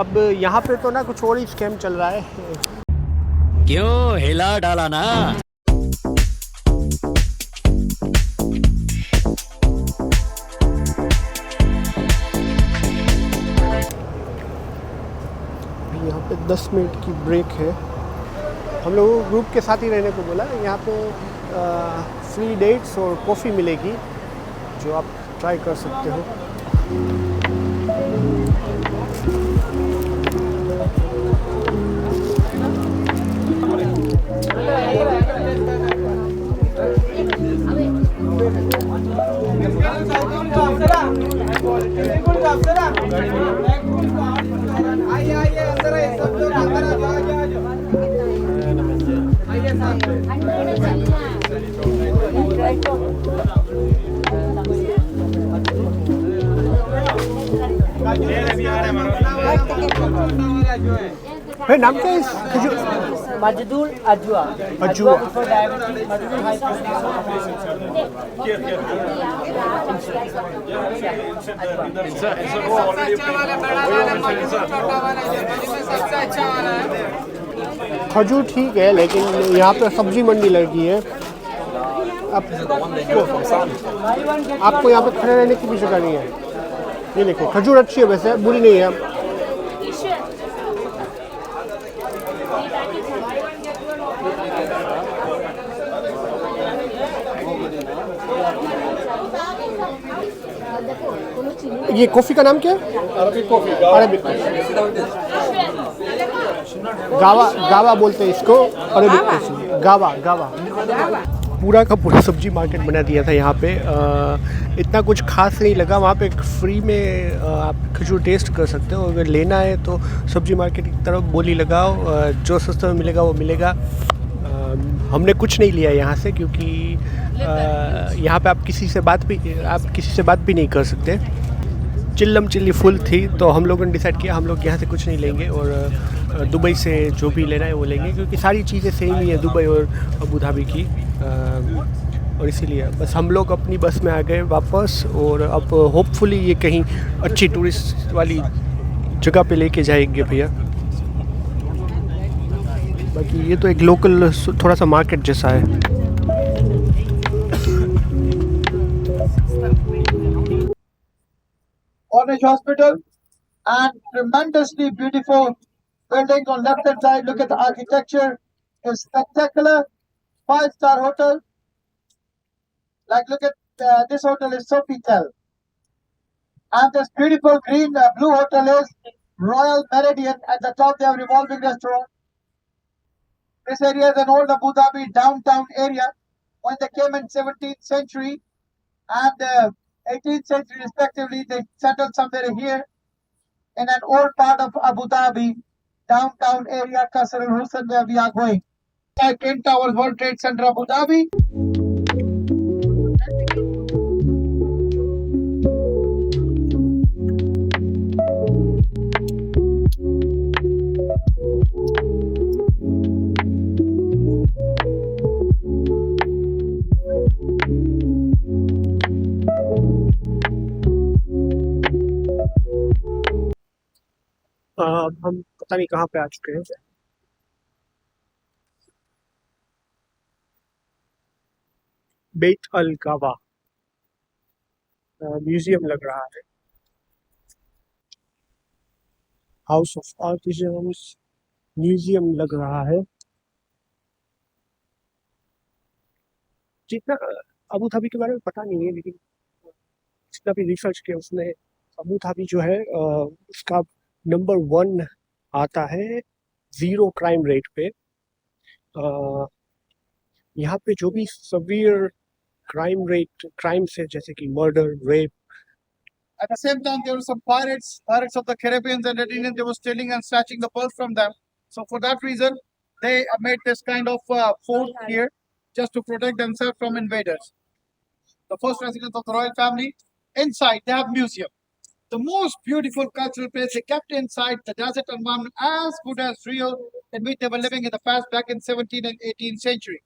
अब यहाँ पे तो ना कुछ और ही स्कैम चल रहा है। क्यों हिला डाला ना। यहाँ पे 10 मिनट की ब्रेक है। हम लोगों को ग्रुप के साथ ही रहने को बोला। यहाँ पे फ्री डेट्स और कॉफ़ी मिलेगी जो आप ट्राई कर सकते हो। भाई नाम क्या है इस मजदूर अजवा अजवा फॉर डायबिटीज मजदूर खजूर ठीक है, लेकिन यहाँ पे सब्जी मंडी लगी है। आपको यहाँ पे खड़े रहने की भी जगह नहीं है। ये देखो खजूर अच्छी है, वैसे बुरी नहीं है। ये कॉफ़ी का नाम क्या है? Arabic coffee. अरबिक गावा गावा बोलते हैं इसको। अरबिक कॉफ़ी गावा गावा। पूरा का पूरा सब्जी मार्केट बना दिया था यहाँ पे। इतना कुछ खास नहीं लगा वहाँ पे। फ्री में आप खजूर टेस्ट कर सकते हो। अगर लेना है तो सब्जी मार्केट की तरफ बोली लगाओ, जो सस्ते में मिलेगा वो मिलेगा। हमने कुछ नहीं लिया यहाँ से, क्योंकि यहाँ पे आप किसी से बात भी नहीं कर सकते। चिल्लम चिल्ली फुल थी, तो हम लोगों ने डिसाइड किया हम लोग यहाँ से कुछ नहीं लेंगे और दुबई से जो भी लेना है वो लेंगे, क्योंकि सारी चीज़ें सेम ही है दुबई और अबू धाबी की। और इसीलिए बस हम लोग अपनी बस में आ गए वापस। और अब होपफुली ये कहीं अच्छी टूरिस्ट वाली जगह पे लेके जाएंगे भैया। बाकी ये तो एक लोकल थोड़ा सा मार्केट जैसा है। Ornish Hospital and tremendously beautiful building on left hand side. Look at the architecture, it's spectacular. 5-star hotel. Like look at this hotel is Sofitel, and this beautiful green blue hotel is Royal Meridian. At the top they have revolving restaurant. This area is an old Abu Dhabi downtown area when they came in 17th century and 18th century respectively. They settled somewhere here in an old part of Abu Dhabi downtown area, Qasr Al Husn, where we are going. Twin Towers, World Trade Center, Abu Dhabi. अब हम पता नहीं कहाँ पे आ चुके हैं। बेत अल गावा म्यूजियम लग रहा है। हाउस ऑफ आर्टिजन्स म्यूजियम लग रहा है। जितना अबू धाबी के बारे में पता नहीं है, लेकिन जितना भी रिसर्च किया उसने अबू धाबी जो है उसका नंबर 1 आता है 0 क्राइम रेट पे। यहाँ पे जो भी सवियर क्राइम्स है, जैसे कि murder, rape. At the same time, there were some pirates of the Caribbean and Mediterranean. They were stealing and snatching the pearls from them. So for that reason, they made this kind of fort here just to protect themselves from invaders. The first residence of the royal family. Inside, they have museum. The most beautiful cultural place they kept inside the desert environment, as good as real, in which they were living in the past back in 17th and 18th century.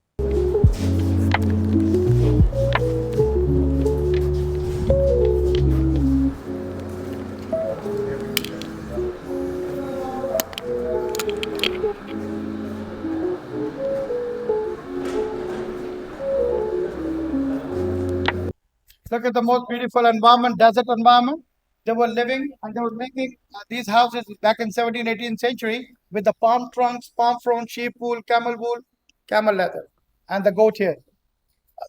Look at the most beautiful environment, desert environment. They were living and they were making these houses back in 17th, 18th century with the palm trunks, palm frond, sheep wool, camel leather, and the goat hair.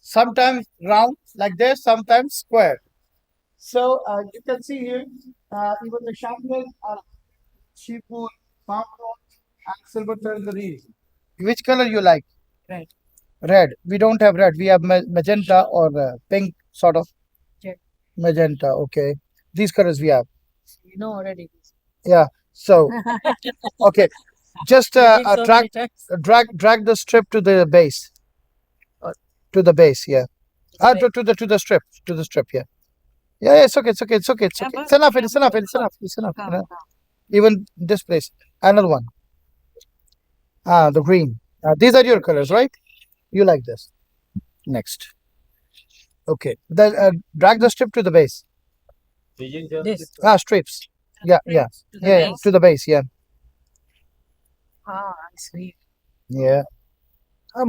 Sometimes round like this, sometimes square. So you can see here, even the chandeliers are sheep wool, palm frond, and silver terry's. Which color you like? Red. Red. We don't have red. We have magenta or pink sort of. Red. Magenta. Okay. These colors we have. You know already. Yeah. So okay. Just Did so drag many times. drag the strip to the base. To the base. Yeah. To the strip. To the strip. Yeah. Yeah. It's okay. It's okay. It's okay. It's Yeah, okay. but- It's enough. It's enough. It's enough. It's enough. Come, enough. come. Even this place. Another one. The green. These are your colors, right? You like this. Next. Okay. Then drag the strip to the base. This. Strips. Yeah. Yeah. To the Yeah. base. To the base. Yeah. Ah, I see. Yeah.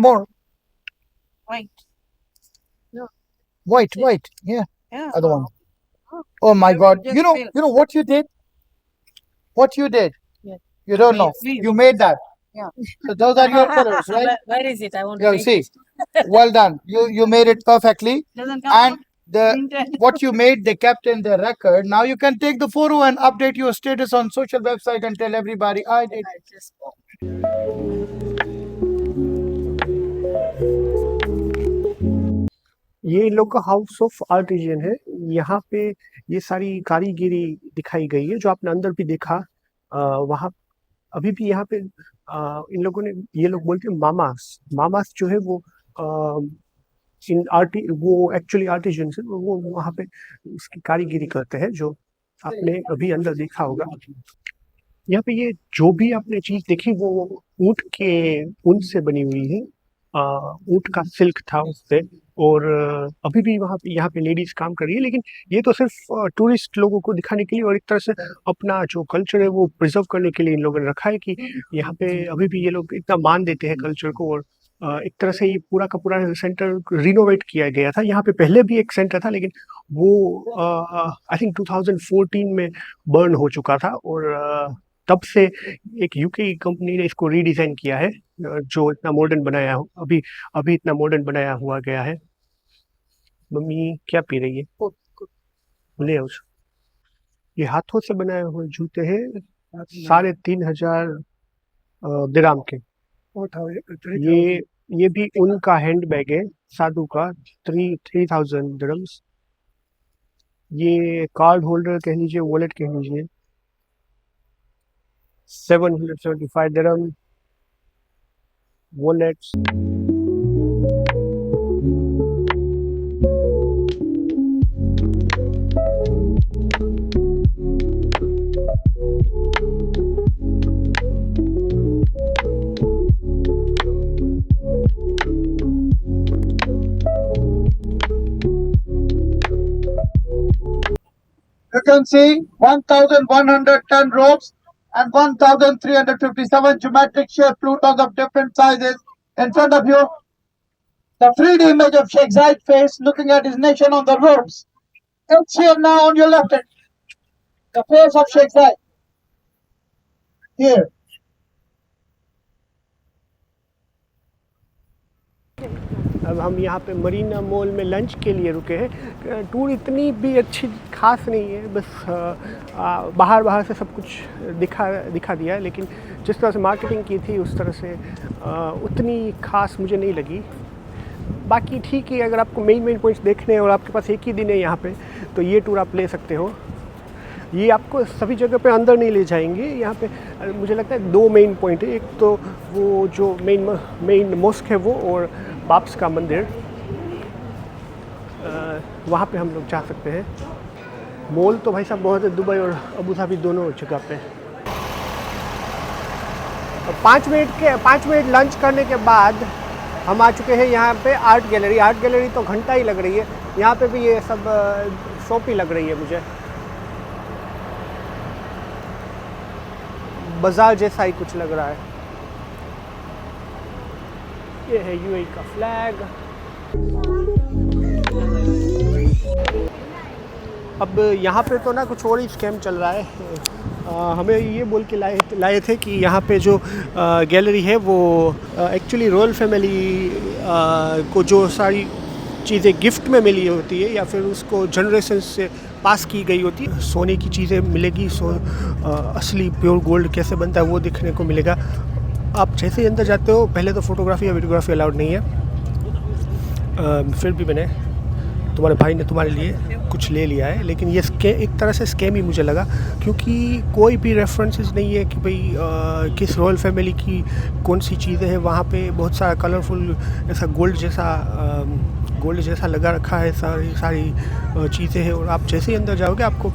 More White. white. Yeah. Yeah. Other one. Oh. Oh my Just- God. just You know feel. what you did? What you did? Yeah. You don't know. Feel. You made that. Yeah. So those are your colors, right? Where is it? I want to Yeah, take see. it. Well done. You made it perfectly. Doesn't come And out. the Printed. what you made, they kept in their record. Now you can take the photo and update your status on social website and tell everybody I did. I just ये इन लोग का house of artesian है। यहाँ पे ये सारी कारीगिरी दिखाई गई है जो आपने अंदर भी देखा। वहाँ अभी भी यहाँ पे इन लोगों ने, ये लोग बोलते हैं मामास जो है वो वो एक्चुअली आर्टिजन है, वो वहाँ पे उसकी कारीगिरी करते हैं जो आपने अभी अंदर देखा होगा। यहाँ पे ये जो भी आपने चीज देखी वो ऊँट के ऊन से बनी हुई है। ऊँट का सिल्क था उस पे। और अभी भी वहाँ पे यहाँ पे लेडीज काम कर रही है, लेकिन ये तो सिर्फ टूरिस्ट लोगों को दिखाने के लिए और एक तरह से अपना जो कल्चर है वो प्रिजर्व करने के लिए इन लोगों ने रखा है कि यहाँ पे अभी भी ये लोग इतना मान देते हैं कल्चर को। और एक तरह से ये पूरा का पूरा सेंटर रिनोवेट किया गया था। यहाँ पे पहले भी एक सेंटर था, लेकिन वो आई थिंक 2014 में बर्न हो चुका था। और तब से एक यूके कंपनी ने इसको रीडिज़ाइन किया है, जो इतना मॉडर्न बनाया अभी इतना मॉडर्न बनाया हुआ गया है। मम्मी क्या पी रही है? ले आओ। ये हाथों से बनाए हुए जूते हैं, 3,500 दिराम के। ये भी उनका हैंड बैग है साधु का, 3,000 दिरम्स। ये कार्ड होल्डर कह लीजिए, वॉलेट कह लीजिए, 775 dirham. Wallets. You can see 1,110 ropes and 1,357 geometric shaped plutons of different sizes in front of you. The 3D image of Sheikh Zayed's face looking at his nation on the ropes. It's here now on your left hand. The face of Sheikh Zayed. Here. अब हम यहाँ पे Marina mall में lunch के लिए रुके हैं। Tour इतनी भी अच्छी खास नहीं है, बस बाहर से सब कुछ दिखा दिया है, लेकिन जिस तरह से मार्केटिंग की थी उस तरह से उतनी खास मुझे नहीं लगी। बाकी ठीक है, अगर आपको मेन पॉइंट्स देखने हैं और आपके पास एक ही दिन है यहाँ पे, तो ये टूर आप ले सकते हो। ये आपको सभी जगह पे अंदर नहीं ले जाएंगे। यहाँ पे मुझे लगता है 2 मेन पॉइंट है। एक तो वो जो मेन मॉस्क है वो, और बाप्स का मंदिर, वहाँ पे हम लोग जा सकते हैं। मॉल तो भाई साहब बहुत है, दुबई और अबू धाबी दोनों जगह पे। 5 मिनट लंच करने के बाद हम आ चुके हैं यहाँ पे आर्ट गैलरी तो घंटा ही लग रही है। यहाँ पे भी ये सब शॉप ही लग रही है मुझे, बाजार जैसा ही कुछ लग रहा है। ये है यूएई का फ्लैग। अब यहाँ पे तो ना कुछ और ही स्कैम चल रहा है। हमें ये बोल के लाए थे कि यहाँ पे जो गैलरी है वो एक्चुअली रॉयल फैमिली को जो सारी चीज़ें गिफ्ट में मिली होती है या फिर उसको जनरेशन से पास की गई होती है, सोने की चीज़ें मिलेगी। असली प्योर गोल्ड कैसे बनता है वो देखने को मिलेगा। आप जैसे ही अंदर जाते हो, पहले तो फोटोग्राफी या वीडियोग्राफी अलाउड नहीं है, फिर भी मैंने तुम्हारे भाई ने तुम्हारे लिए कुछ ले लिया है। लेकिन ये एक तरह से स्कैम ही मुझे लगा, क्योंकि कोई भी रेफरेंसेस नहीं है कि भाई किस रॉयल फैमिली की कौन सी चीज़ें हैं। वहाँ पे बहुत सारा कलरफुल ऐसा गोल्ड जैसा लगा रखा है, सारी चीज़ें हैं। और आप जैसे ही अंदर जाओगे आपको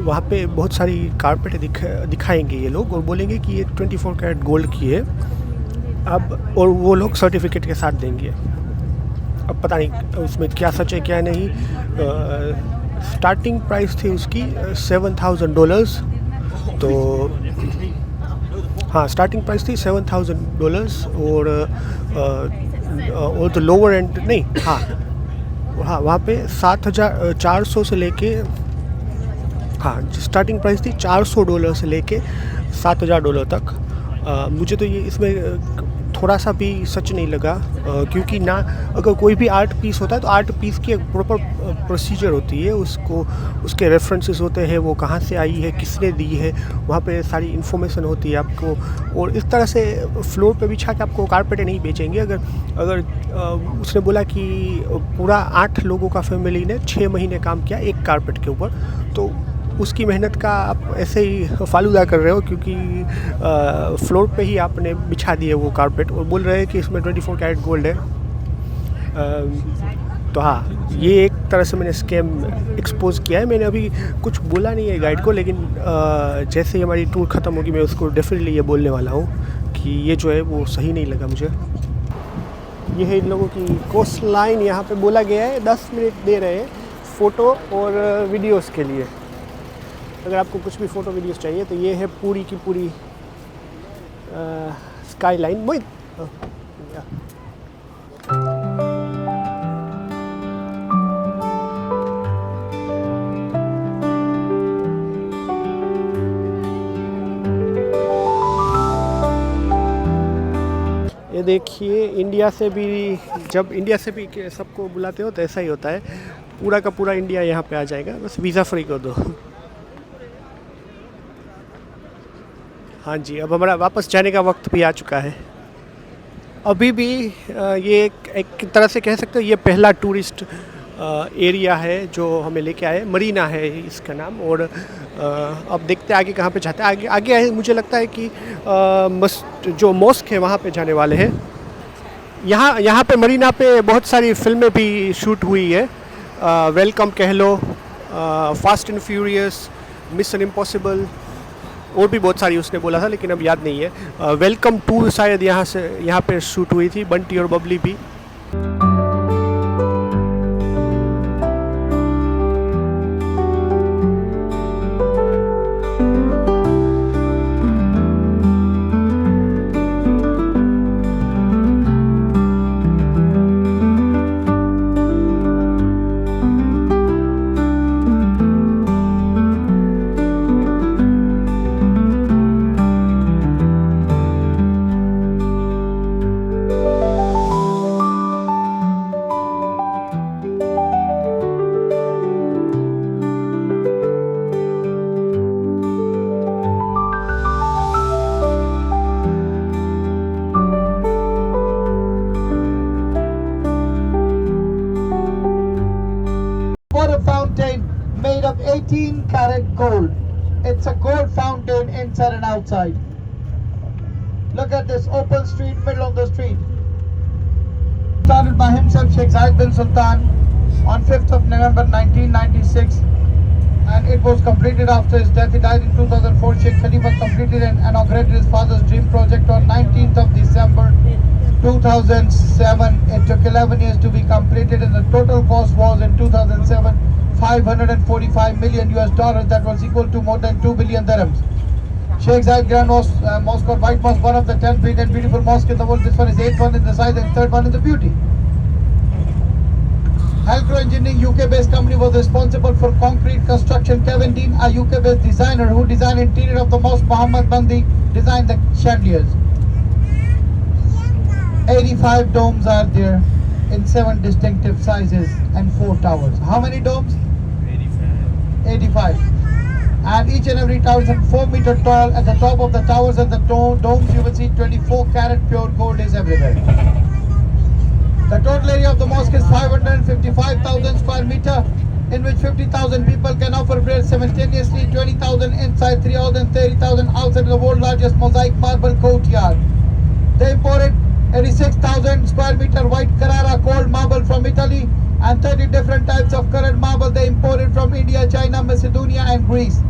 वहाँ पे बहुत सारी कारपेट दिखाएंगे ये लोग और बोलेंगे कि ये 24 कैरेट गोल्ड की है अब, और वो लोग सर्टिफिकेट के साथ देंगे। अब पता नहीं उसमें क्या सच है क्या नहीं। स्टार्टिंग प्राइस थी उसकी $7,000, तो हाँ स्टार्टिंग प्राइस थी $7,000 और तो लोअर एंड नहीं, हाँ वहाँ पे 7,400 से लेके, हाँ स्टार्टिंग प्राइस थी $400 से लेके $7,000 तक। मुझे तो ये इसमें थोड़ा सा भी सच नहीं लगा, क्योंकि ना अगर कोई भी आर्ट पीस होता है तो आर्ट पीस की एक प्रॉपर प्रोसीजर होती है, उसके रेफरेंसेस होते हैं, वो कहाँ से आई है, किसने दी है, वहाँ पे सारी इन्फॉर्मेशन होती है आपको। और इस तरह से फ्लोर पे बिछा के आपको कारपेटें नहीं बेचेंगे। अगर उसने बोला कि पूरा 8 लोगों का फैमिली ने 6 महीने काम किया एक कारपेट के ऊपर, तो उसकी मेहनत का आप ऐसे ही फालूदा कर रहे हो, क्योंकि फ्लोर पे ही आपने बिछा दिए वो कारपेट और बोल रहे हैं कि इसमें 24 कैरेट गोल्ड है। तो हाँ, ये एक तरह से मैंने स्कैम एक्सपोज किया है। मैंने अभी कुछ बोला नहीं है गाइड को, लेकिन जैसे ही हमारी टूर ख़त्म होगी मैं उसको डेफिनेटली ये बोलने वाला हूँ कि ये जो है वो सही नहीं लगा मुझे। ये है इन लोगों की कोस्ट लाइन। यहाँ पे बोला गया है 10 मिनट दे रहे हैं फ़ोटो और वीडियोस के लिए। अगर आपको कुछ भी फ़ोटो वीडियोस चाहिए तो ये है पूरी की पूरी स्काई लाइन। मोहित ये देखिए, जब इंडिया से भी सबको बुलाते हो तो ऐसा ही होता है, पूरा का पूरा इंडिया यहाँ पे आ जाएगा, बस वीज़ा फ्री कर दो। हाँ जी, अब हमारा वापस जाने का वक्त भी आ चुका है। अभी भी ये एक तरह से कह सकते हो ये पहला टूरिस्ट एरिया है जो हमें लेके आए। मरीना है इसका नाम। और अब देखते हैं आगे कहाँ पे जाते हैं। आगे मुझे लगता है कि जो मॉस्क है वहाँ पे जाने वाले हैं। यहाँ पे मरीना पे बहुत सारी फिल्में भी शूट हुई है। वेलकम कह लो, Fast and Furious, Mission Impossible, और भी बहुत सारी उसने बोला था लेकिन अब याद नहीं है। वेलकम 2 शायद यहाँ पे शूट हुई थी, बंटी और बबली भी। Water fountain made of 18 karat gold. It's a gold fountain inside and outside. Look at this open street, middle of the street. Started by himself, Sheikh Zayed bin Sultan, on 5th of November 1996, and it was completed after his death. He died in 2004. Sheikh Khalifa completed and inaugurated his father's dream project on 19th of December 2007. It took 11 years to be completed, and the total cost was in 2007 $545 million. That was equal to more than 2 billion dirhams. Sheikh Zayed Grand Mosque or White Mosque, one of the 10 big and beautiful mosques in the world. This one is 8th one in the size and 3rd one in the beauty. Halcro Engineering, UK-based company, was responsible for concrete construction. Kevin Dean, a UK-based designer who designed interior of the mosque, Muhammad Bandi, designed the chandeliers. 85 domes are there in 7 distinctive sizes and 4 towers. How many domes? 85. And each and every tower is 4 meter tall. At the top of the towers and the domes, you will see 24 karat pure gold is everywhere. The total area of the mosque is 555,000 square meter, in which 50,000 people can offer prayer simultaneously, 20,000 inside, 30,000 outside the world's largest mosaic marble courtyard. They imported 86,000 square meter white Carrara cold marble from Italy and 30 different types of colored marble they imported from India, China, Macedonia and Greece.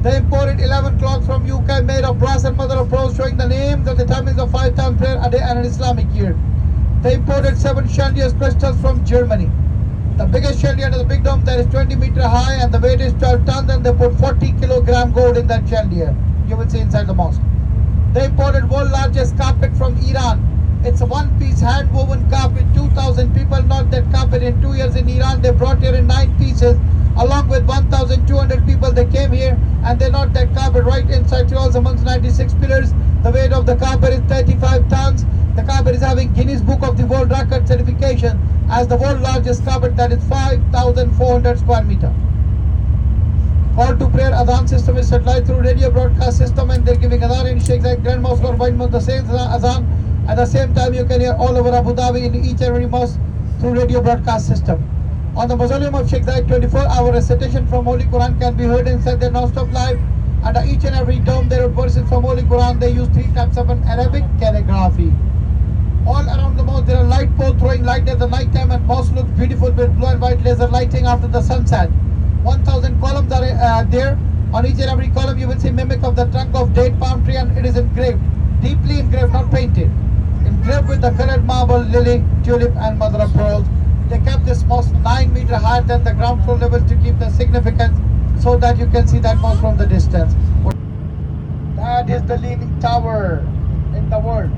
They imported 11 clocks from UK made of brass and mother of pearl, showing the names of the timings of 5 times prayer a day and an Islamic year. They imported 7 chandeliers crystals from Germany. The biggest chandelier is the big dome that is 20 meter high and the weight is 12 tons, and they put 40 kilogram gold in that chandelier. You will see inside the mosque. They imported world largest carpet from Iran. It's a one-piece hand-woven carpet. 2,000 people knocked that carpet in 2 years in Iran. They brought here in 9 pieces. Along with 1,200 people, they came here and they knocked that carpet right inside the walls amongst 96 pillars. The weight of the carpet is 35 tons. The carpet is having Guinness Book of the World Record certification as the world's largest carpet, that is 5,400 square meter. Call to prayer adhan system is supplied through radio broadcast system, and they're giving adhan in Sheikh Zayed Grand Mosque or White Mosque, the same adhan. At the same time, you can hear all over Abu Dhabi in each and every mosque through radio broadcast system. On the mausoleum of Sheikh Zayed, 24-hour recitation from Holy Quran can be heard inside their non-stop live. Under each and every dome there are verses from Holy Quran. They use 3 types of an Arabic calligraphy. All around the mosque there are light poles throwing light at the night time, and mosque looks beautiful with blue and white laser lighting after the sunset. 1,000 columns are there. On each and every column you will see mimic of the trunk of date palm tree, and it is engraved, deeply engraved, not painted. Engraved with the colored marble, lily, tulip and mother of pearls. They kept this mosque 9 meter higher than the ground floor level to keep the significance, so that you can see that mosque from the distance. That is the leaning tower in the world.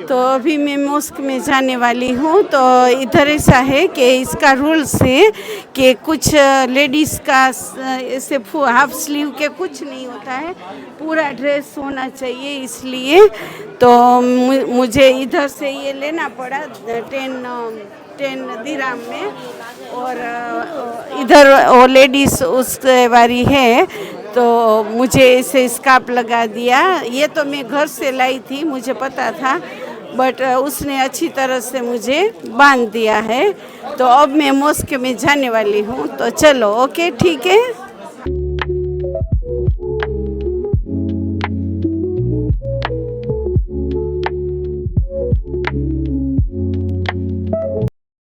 तो अभी मैं mask में जाने वाली हूँ। तो इधर ऐसा है कि इसका रूल्स है कि कुछ लेडीज़ का ऐसे हाफ स्लीव के कुछ नहीं होता है, पूरा ड्रेस होना चाहिए। इसलिए तो मुझे इधर से ये लेना पड़ा 10 दिराम में, और इधर वो लेडीज़ उस वाली है तो मुझे इसे स्कार्फ लगा दिया। ये तो मैं घर से लाई थी, मुझे पता था, बट उसने अच्छी तरह से मुझे बांध दिया है। तो अब मैं मॉस्क में जाने वाली हूँ, तो चलो ओके ठीक है।